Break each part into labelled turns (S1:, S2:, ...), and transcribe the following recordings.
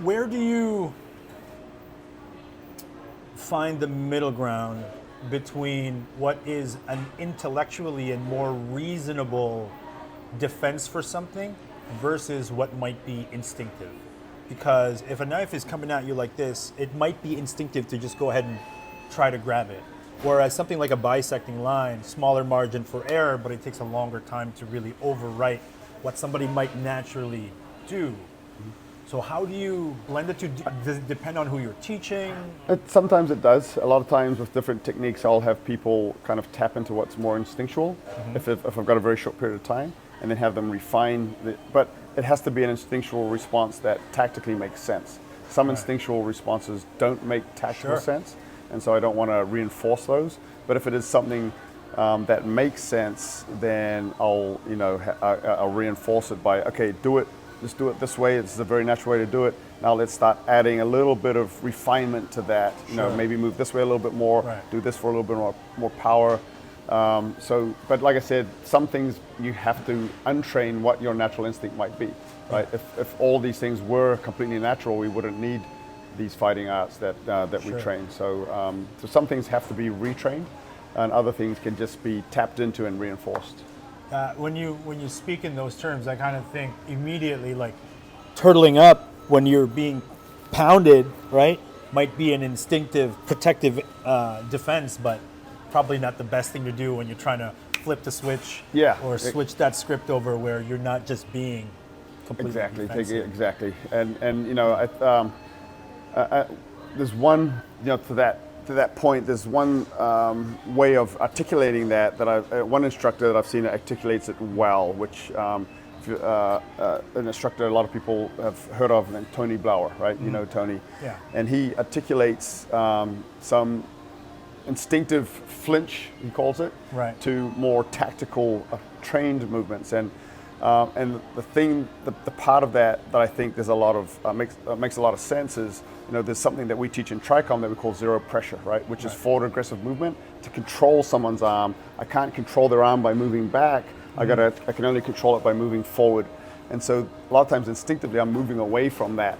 S1: Where do you find the middle ground between what is an intellectually and more reasonable defense for something versus what might be instinctive? Because if a knife is coming at you like this, it might be instinctive to just go ahead and try to grab it. Whereas something like a bisecting line, smaller margin for error, but it takes a longer time to really overwrite what somebody might naturally do. So how do you blend the two? Does it depend on who you're teaching?
S2: Sometimes it does. A lot of times with different techniques, I'll have people kind of tap into what's more instinctual, if I've got a very short period of time, and then have them refine but it has to be an instinctual response that tactically makes sense. Some instinctual responses don't make tactical sense, and so I don't want to reinforce those. But if it is something that makes sense, then I'll reinforce it by, okay, just do it this way. It's a very natural way to do it. Now let's start adding a little bit of refinement to that. Maybe move this way a little bit more, do this for a little bit more power. But like I said, some things you have to untrain what your natural instinct might be, right? If all these things were completely natural, we wouldn't need these fighting arts that we train. So some things have to be retrained, and other things can just be tapped into and reinforced.
S1: When you speak in those terms, I kind of think immediately like turtling up when you're being pounded, right? Might be an instinctive, protective defense, but probably not the best thing to do when you're trying to flip the switch or switch that script over where you're not just being completely defensive.
S2: Exactly. And there's one, to that point, there's one way of articulating that one instructor that I've seen articulates it well, which an instructor a lot of people have heard of, named Tony Blauer, right? You know Tony.
S1: Yeah.
S2: And he articulates some instinctive flinch, he calls it, to more tactical, trained movements. And the part of that I think there's a lot of makes a lot of sense is, there's something that we teach in TRICOM that we call zero pressure, right? Which is forward aggressive movement to control someone's arm. I can't control their arm by moving back. I can only control it by moving forward. And so a lot of times instinctively I'm moving away from that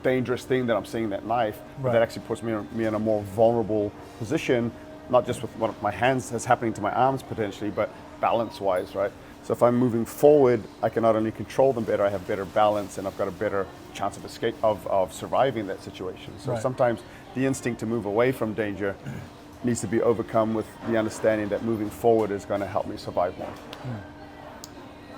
S2: dangerous thing that I'm seeing, that knife, but that actually puts me in a more vulnerable position, not just with what my hands is happening to my arms potentially, but balance-wise, right? So if I'm moving forward, I can not only control them better, I have better balance, and I've got a better chance of escape, of surviving that situation. So sometimes the instinct to move away from danger needs to be overcome with the understanding that moving forward is going to help me survive more.